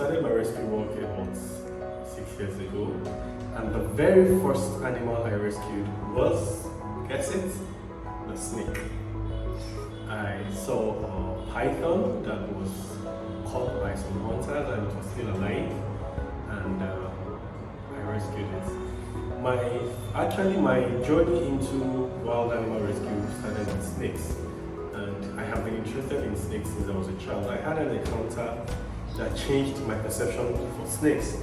started my rescue work about 6 years ago, and the very first animal I rescued was, guess it, the snake. I saw a python that was caught by some hunters and it was still alive, and I rescued it. My journey into wild animal rescue started with snakes, and I have been interested in snakes since I was a child. I had an encounter that changed my perception for snakes.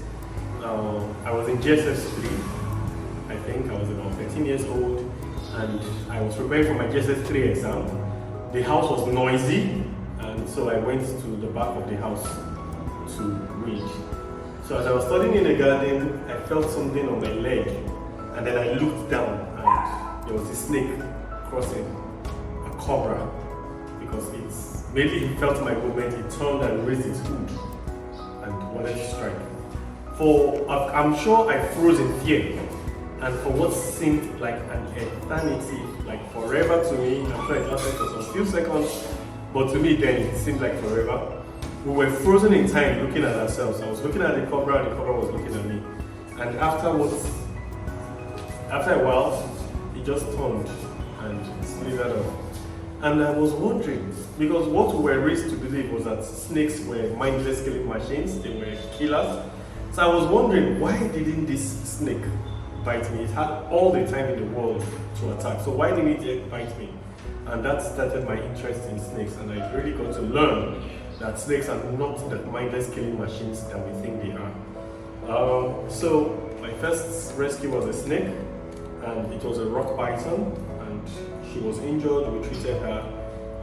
I was in GSS 3, I think. I was about 13 years old, and I was preparing for my GSS 3 exam. The house was noisy, and so I went to the back of the house to read. So as I was studying in the garden, I felt something on my leg, and then I looked down, and there was a snake crossing, a cobra, because maybe he felt my movement. It turned and raised its hood and wanted to strike. I'm sure I froze in fear, and for what seemed like an eternity, like forever to me, I'm sure it lasted for some few seconds, but to me then it seemed like forever. We were frozen in time looking at ourselves. I was looking at the cobra, and the cobra was looking at me. And after a while, it just turned and slithered off. And I was wondering, because what we were raised to believe was that snakes were mindless killing machines, they were killers. So I was wondering, why didn't this snake bite me? It had all the time in the world to attack, so why didn't it bite me? And that started my interest in snakes, and I really got to learn that snakes are not the mindless killing machines that we think they are. So my first rescue was a snake, and it was a rock python, and she was injured. We treated her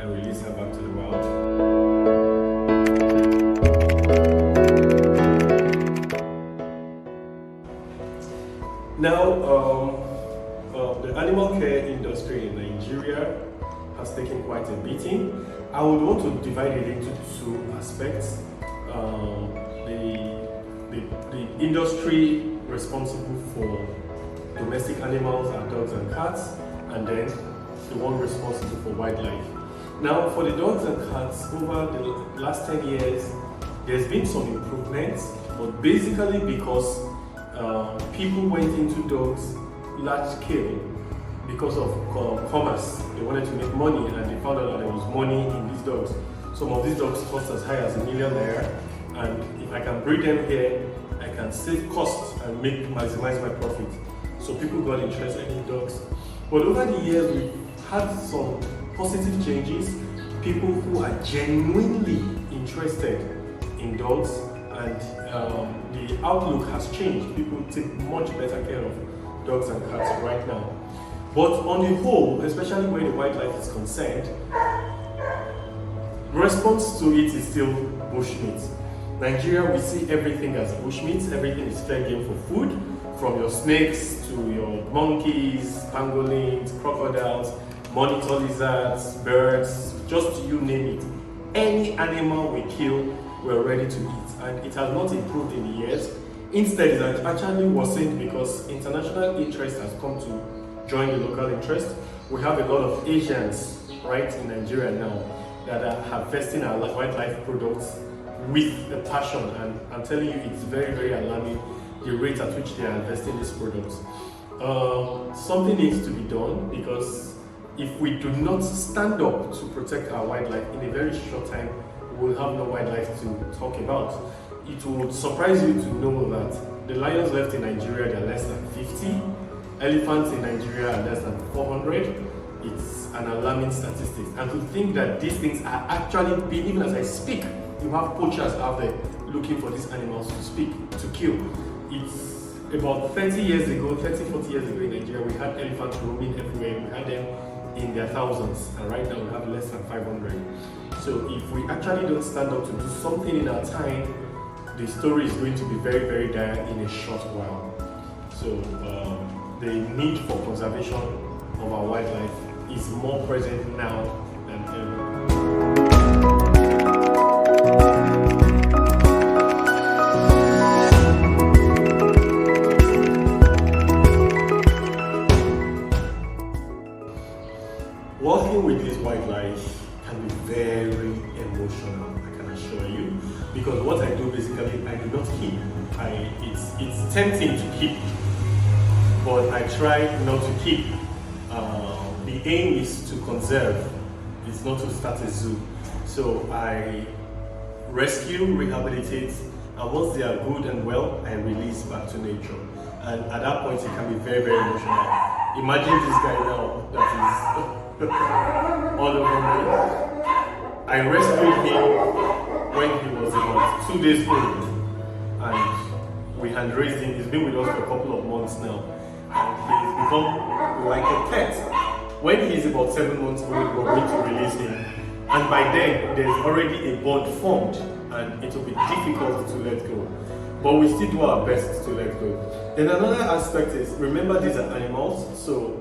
and released her back to the wild. Now, the animal care industry in Nigeria has taken quite a beating. I would want to divide it into two aspects. The industry responsible for domestic animals are dogs and cats, and then the one responsible for wildlife. Now, for the dogs and cats, over the last 10 years, there's been some improvements, but basically because people went into dogs large scale because of commerce. They wanted to make money, and they found out that there was money in these dogs. Some of these dogs cost as high as £1 million, and if I can breed them here, I can save costs and maximize my profit. So people got interested in dogs. But over the years, we've had some positive changes. People who are genuinely interested in dogs, and the outlook has changed. People take much better care of dogs and cats right now. But on the whole, especially where the wildlife is concerned, response to it is still bushmeat. Nigeria, we see everything as bushmeat. Everything is fair game for food, from your snakes to your monkeys, pangolins, crocodiles, monitor lizards, birds, just you name it. Any animal we kill, we're ready to eat, and it has not improved in the years. Instead, it has actually worsened because international interest has come to join the local interest. We have a lot of Asians right in Nigeria now that are harvesting our wildlife products with a passion, and I'm telling you, it's very, very alarming the rate at which they are investing these products. Something needs to be done, because if we do not stand up to protect our wildlife, in a very short time, we will have no wildlife to talk about. It would surprise you to know that the lions left in Nigeria, they are less than 50. Elephants in Nigeria are less than 400. It's an alarming statistic. And to think that these things are actually being, even as I speak, you have poachers out there looking for these animals to kill. It's about 30 years ago, 30, 40 years ago in Nigeria, we had elephants roaming everywhere. We had them in their thousands, and right now we have less than 500. So if we actually don't stand up to do something in our time, the story is going to be very, very dire in a short while. So the need for conservation of our wildlife is more present now than ever. Working with this wildlife can be very emotional, I can assure you. because what I do basically, I do not keep. It's tempting to keep, but I try not to keep. The aim is to conserve, it's not to start a zoo. So I rescue, rehabilitate, and once they are good and well, I release back to nature. And at that point, it can be very, very emotional. Imagine this guy now that is all over me. I rescued him when he was about 2 days old, and we had raised him. He's been with us for a couple of months now, and he's become like a pet. When he's about 7 months old, we're going to release him, and by then there's already a bond formed, and it will be difficult to let go. But we still do our best to let go. Then another aspect is, remember these are animals, so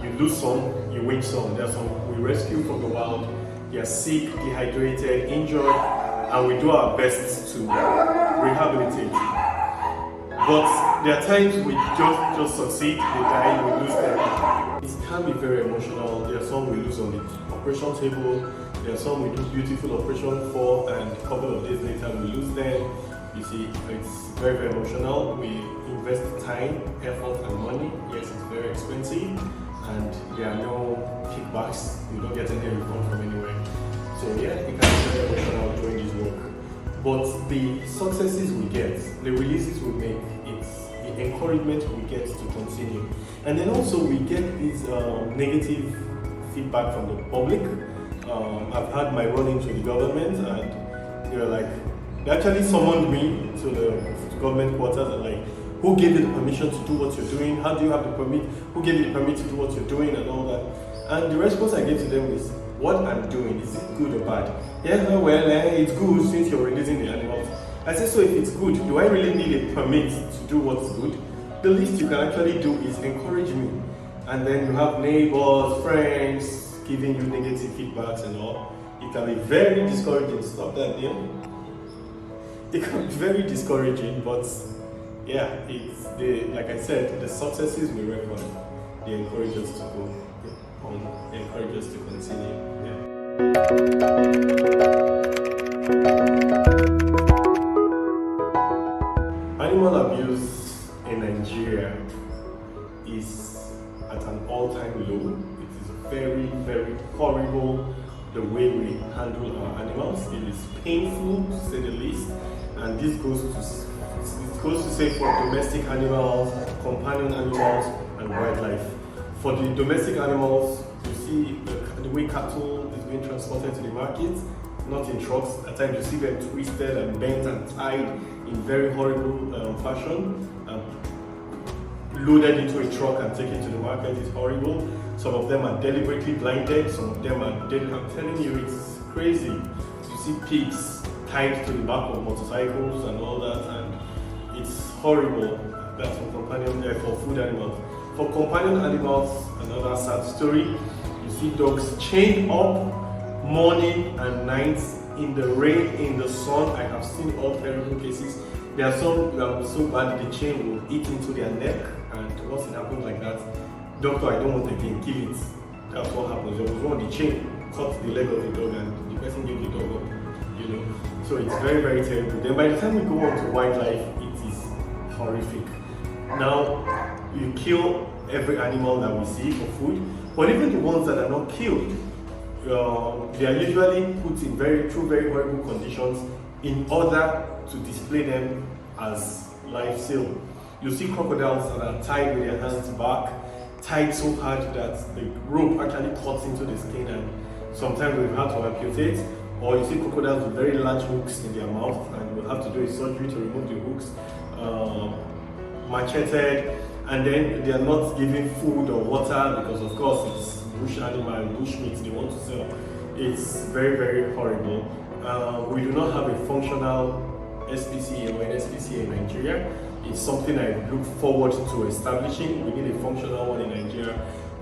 you lose some, you win some. There are some we rescue from the wild, they are sick, dehydrated, injured, and we do our best to rehabilitate. But there are times we just succeed, they die, we lose them. It can be very emotional. There are some we lose on the operation table, there are some we do beautiful operation for, and a couple of days later we lose them. You see, it's very, very emotional. We invest time, effort, and money. Yes, it's very expensive, and there are no kickbacks. You don't get any refund from anywhere. So yeah, it can be very emotional doing this work. But the successes we get, the releases we make, it's the encouragement we get to continue. And then also we get this negative feedback from the public. I've had my run into the government, and they're like, they actually summoned me to the government quarters and like, who gave you the permission to do what you're doing? How do you have the permit? Who gave you the permit to do what you're doing and all that? And the response I gave to them is, what I'm doing, is it good or bad? Yeah, well, it's good since you're releasing the animals. I said, so if it's good, do I really need a permit to do what's good? The least you can actually do is encourage me. And then you have neighbors, friends, giving you negative feedbacks and all. It can be very discouraging. Stop that, yeah? It can be very discouraging, but yeah, it's like I said, the successes we record, they encourage us to go on, they encourage us to continue. Animal abuse in Nigeria is at an all-time low. It is very, very horrible the way we handle our animals. It is painful to say the least. And this goes to say for domestic animals, companion animals, and wildlife. For the domestic animals, you see the way cattle is being transported to the market, not in trucks. At times you see them twisted and bent and tied in very horrible fashion, loaded into a truck and taken to the market. It's horrible. Some of them are deliberately blinded, some of them are dead. I'm telling you, it's crazy. You see pigs tied to the back of motorcycles and all that, and it's horrible. That's for companion, for food animals. For companion animals, another sad story. You see dogs chained up morning and night in the rain, in the sun. I have seen all terrible cases. There are some that are so bad the chain will eat into their neck, and once it happens like that, doctor, I don't want again, kill it. That's what happens. There was one, the chain cut the leg of the dog, and the person gave the dog up. You know, so it's very, very terrible. Then by the time we go on to wildlife, it is horrific. Now, you kill every animal that we see for food, but even the ones that are not killed, they are usually put in very horrible conditions in order to display them as live sale. You see crocodiles that are tied with their hands back, tied so hard that the rope actually cuts into the skin, and sometimes we've had to amputate. Or you see crocodiles with very large hooks in their mouth, and we'll have to do a surgery to remove the hooks, macheted, and then they are not given food or water because, of course, it's bush animal, bush meat they want to sell. It's very, very horrible. We do not have a functional SPCA or an SPCA in Nigeria. It's something I look forward to establishing. We need a functional one in Nigeria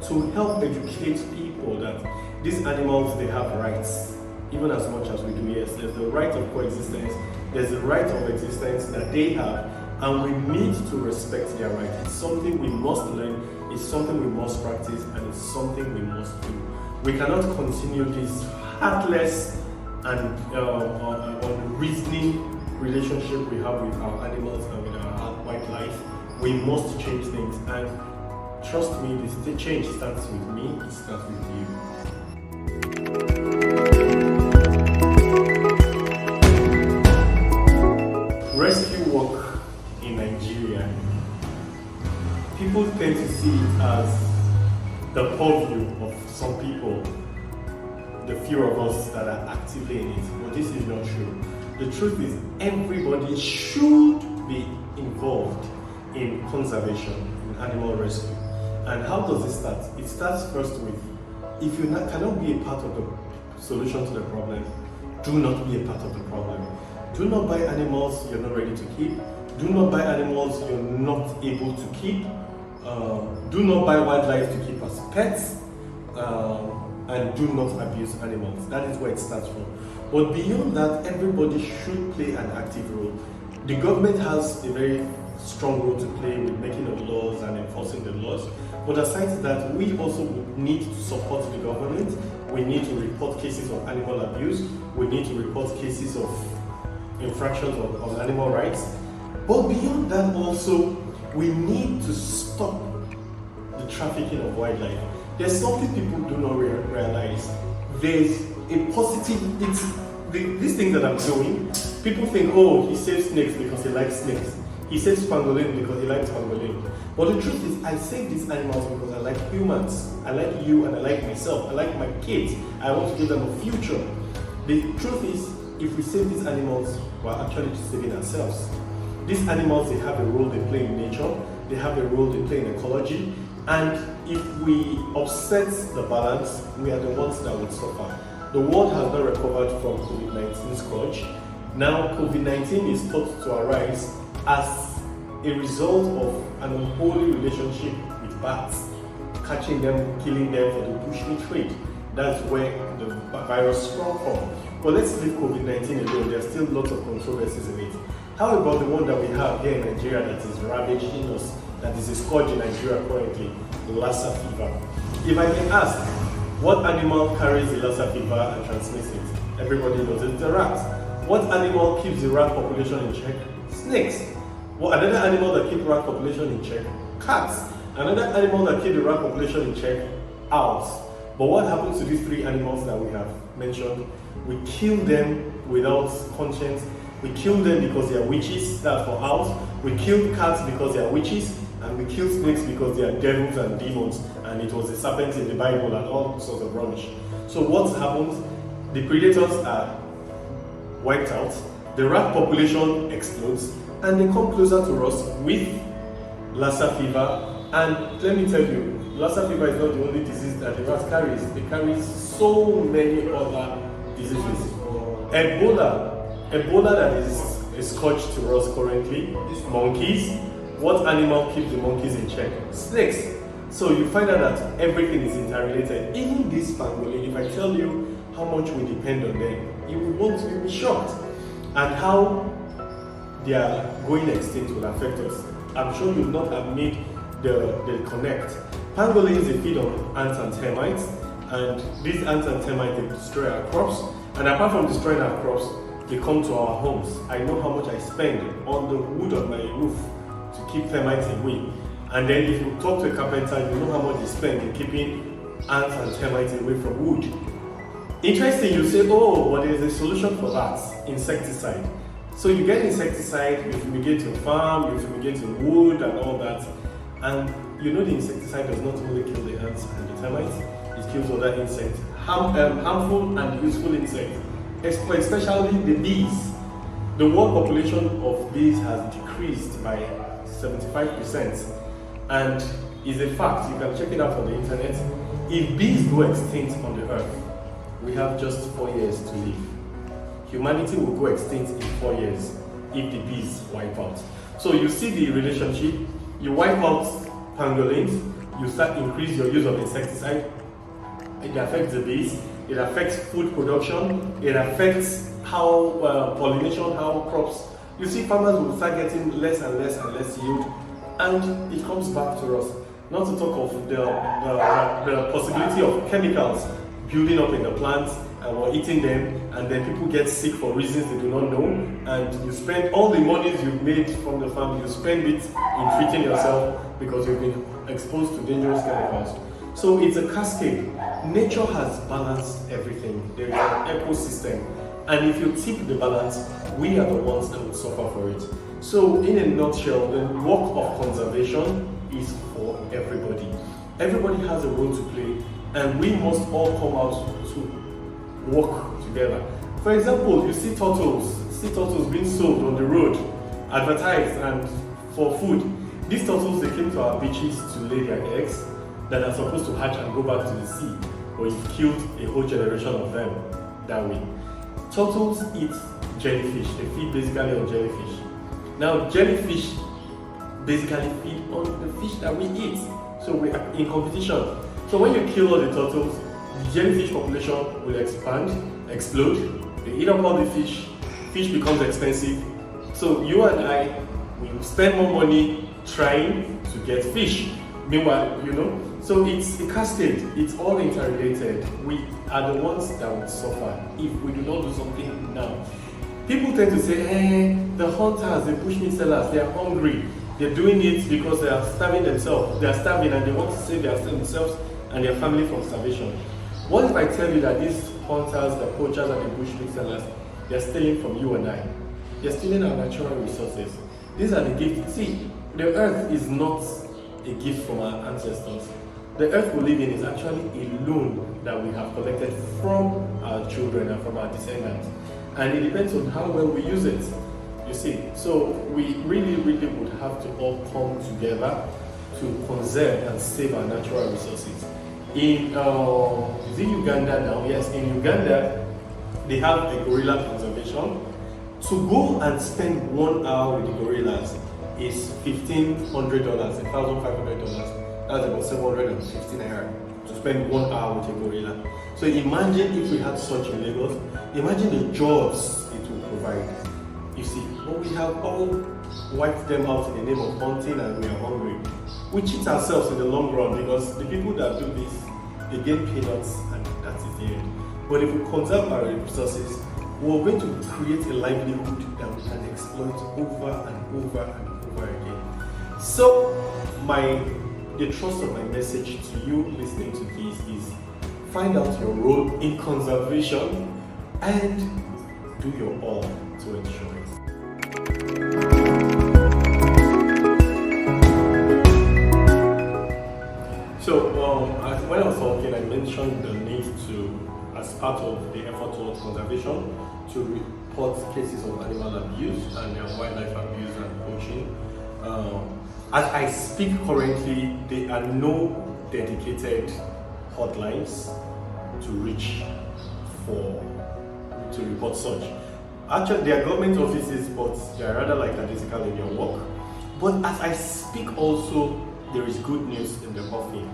to help educate people that these animals, they have rights. Even as much as we do, yes, there's the right of coexistence, there's the right of existence that they have, and we need to respect their right. It's something we must learn, it's something we must practice, and it's something we must do. We cannot continue this heartless and unreasoning relationship we have with our animals and with our wildlife. We must change things, and trust me, the change starts with me, it starts with you. Rescue work in Nigeria, people tend to see it as the purview of some people, the few of us that are actively in it, but this is not true. The truth is everybody should be involved in conservation, in animal rescue. And how does it start? It starts first with, if you cannot be a part of the solution to the problem, do not be a part of the problem. Do not buy animals you're not ready to keep. Do not buy animals you're not able to keep. Do not buy wildlife to keep as pets. And do not abuse animals. That is where it starts from. But beyond that, everybody should play an active role. The government has a very strong role to play with making of laws and enforcing the laws. But aside that, we also need to support the government. We need to report cases of animal abuse. We need to report cases of infractions on animal rights. But beyond that also, we need to stop the trafficking of wildlife. There's something people do not realize. There's a positive, these things that I'm doing, people think, oh, he saves snakes because he likes snakes. He saves pangolin because he likes pangolin. But the truth is, I save these animals because I like humans. I like you and I like myself. I like my kids. I want to give them a future. The truth is, if we save these animals, we're actually just saving ourselves. These animals, they have a role they play in nature. They have a role they play in ecology. And if we upset the balance, we are the ones that would suffer. The world has not recovered from COVID-19 scourge. Now, COVID-19 is thought to arise as a result of an unholy relationship with bats, catching them, killing them for the bushmeat trade. That's where the virus sprung from. But let's leave COVID-19 alone. There are still lots of controversies in it. How about the one that we have here in Nigeria that is ravaging us, that is a scourge in Nigeria currently, Lassa fever? If I may ask, what animal carries the Lassa fever and transmits it? Everybody knows it's the rat. What animal keeps the rat population in check? Snakes. Another animal that keeps rat population in check? Cats. Another animal that keeps the rat population in check? Owls. But what happens to these three animals that we have mentioned? We kill them without conscience. We kill them because they are witches, that's for owls. We kill cats because they are witches. And we kill snakes because they are devils and demons. And it was the serpent in the Bible and all sorts of rubbish. So what happens? The predators are wiped out. The rat population explodes. And they come closer to us with Lassa fever. And let me tell you, Lassa fever is not the only disease that the rat carries. It carries so many other diseases. Ebola that is a scourge to us currently. Monkeys. What animal keeps the monkeys in check? Snakes. So you find out that everything is interrelated. Even this pangolin, if I tell you how much we depend on them, you will be shocked. And how they are going extinct will affect us. I'm sure you would not have made the connect. Pangolins, they feed on ants and termites, and these ants and termites, they destroy our crops. And apart from destroying our crops, they come to our homes. I know how much I spend on the wood on my roof to keep termites away. And then if you talk to a carpenter, you know how much they spend in keeping ants and termites away from wood. Interesting, you say, oh, but there's a solution for that, insecticide. So you get insecticide, you fumigate your farm, you fumigate your wood and all that. And you know the insecticide does not only kill the ants and the termites, it kills other insects, harmful and useful insects, especially the bees. The world population of bees has decreased by 75%, and is a fact. You can check it out on the internet. If bees go extinct on the earth, we have just 4 years to live. Humanity will go extinct in 4 years if the bees wipe out. So you see the relationship. You wipe out pangolins, you start increase your use of insecticide. It affects the bees. It affects food production. It affects how pollination, how crops. You see, farmers will start getting less and less and less yield, and it comes back to us. Not to talk of the possibility of chemicals building up in the plants, and we're eating them, and then people get sick for reasons they do not know, and you spend all the monies you've made from the farm, you spend it in treating yourself because you've been exposed to dangerous chemicals. So it's a cascade. Nature has balanced everything. There is an ecosystem, and if you tip the balance, we are the ones that will suffer for it. So in a nutshell, the work of conservation is for everybody. Everybody has a role to play, and we must all come out to work together. For example, you see turtles being sold on the road, advertised and for food. These turtles, they came to our beaches to lay their eggs that are supposed to hatch and go back to the sea, but you've killed a whole generation of them that way. Turtles eat jellyfish. They feed basically on jellyfish. Now, jellyfish basically feed on the fish that we eat. So we are in competition. So when you kill all the turtles, the jellyfish population will expand, explode. They eat up all the fish. Fish becomes expensive. So you and I will spend more money trying to get fish. Meanwhile, so it's a cascade. It's all interrelated. We are the ones that will suffer if we do not do something now. People tend to say, the hunters, the bushmeat sellers, they are hungry. They're doing it because they are starving themselves. They are starving and they want to save themselves and their family from starvation. What if I tell you that these hunters, the poachers, and the bushmeat sellers, they're stealing from you and I? They're stealing our natural resources. These are the gifts. See, the earth is not a gift from our ancestors. The earth we live in is actually a loan that we have collected from our children and from our descendants. And it depends on how well we use it, you see. So we really would have to all come together to conserve and save our natural resources. In is it Uganda now? Yes, in Uganda, they have a gorilla conservation. To go and spend 1 hour with the gorillas is $1,500, $1,500. That's about 750 naira to spend 1 hour with a gorilla. So imagine if we had such in Lagos. Imagine the jobs it will provide. You see, but we have all wiped them out in the name of hunting, and we are hungry. We cheat ourselves in the long run because the people that do this, they get peanuts and that's it the end. But if we conserve our resources, we're going to create a livelihood that we can exploit over and over and over again. So the thrust of my message to you listening to this is find out your role in conservation and do your all to ensure it. So when I was talking, I mentioned the need to, as part of the effort towards conservation, to report cases of animal abuse and wildlife abuse and poaching. As I speak currently, there are no dedicated hotlines to reach to report such. Actually, they are government offices, but they are rather like analytical in their work. But as I speak also, there is good news in the offing.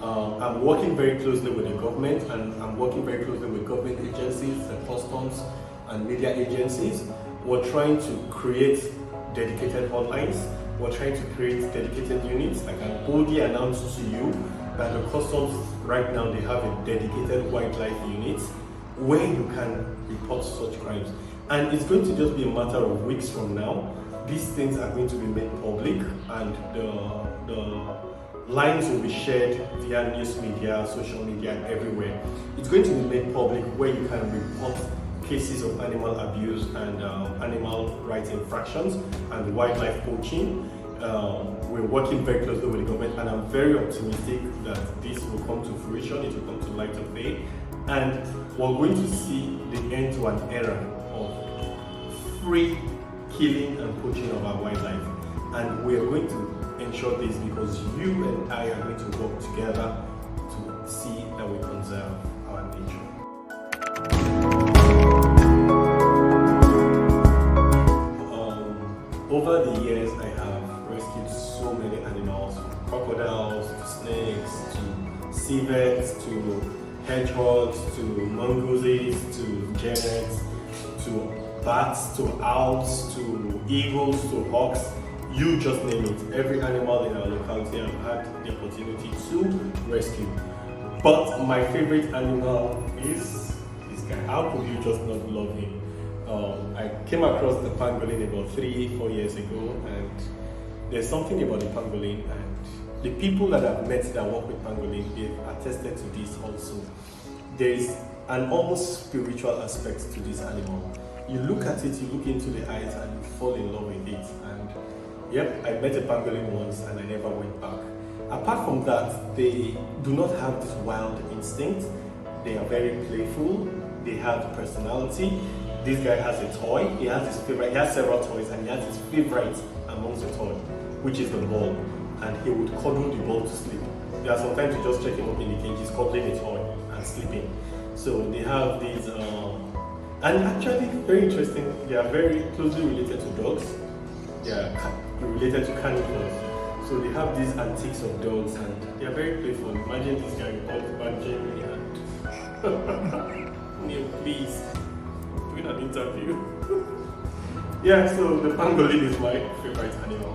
I'm working very closely with the government, and I'm working very closely with government agencies, the customs and media agencies. We're trying to create dedicated hotlines. We're trying to create dedicated units. I can boldly announce to you that the customs right now, they have a dedicated wildlife unit where you can report such crimes. And it's going to just be a matter of weeks from now. These things are going to be made public, and the lines will be shared via news media, social media, and everywhere. It's going to be made public where you can report cases of animal abuse and animal rights infractions and wildlife poaching. We're working very closely with the government, and I'm very optimistic that this will come to fruition, it will come to light of day, and we're going to see the end to an era of free killing and poaching of our wildlife. And we are going to ensure this because you and I are going to work together to see that we conserve our nature. Over the years, I have rescued so many animals, from crocodiles to snakes to civets to hedgehogs to mongooses to genets to bats to owls to eagles to hawks. You just name it. Every animal in our locality I've had the opportunity to rescue. But my favorite animal is guy. How could you just not love him? I came across the pangolin about 3-4 years ago, and there's something about the pangolin, and the people that I've met that work with pangolin, they've attested to this also. There is an almost spiritual aspect to this animal. You look at it, you look into the eyes, and you fall in love with it. And yep, I met a pangolin once, and I never went back. Apart from that, they do not have this wild instinct. They are very playful. They have personality. This guy has a toy. He has his favorite. He has several toys, and he has his favorite amongst the toy, which is the ball. And he would cuddle the ball to sleep. There are sometimes you just check him up in the cage. He's cuddling a toy and sleeping. So they have these, and actually very interesting. They are very closely related to dogs. They are related to carnivores. So they have these antiques of dogs, and they are very playful. Imagine this guy with bad Jamie and Neil, please, doing an interview. Yeah, so the pangolin is my favorite animal.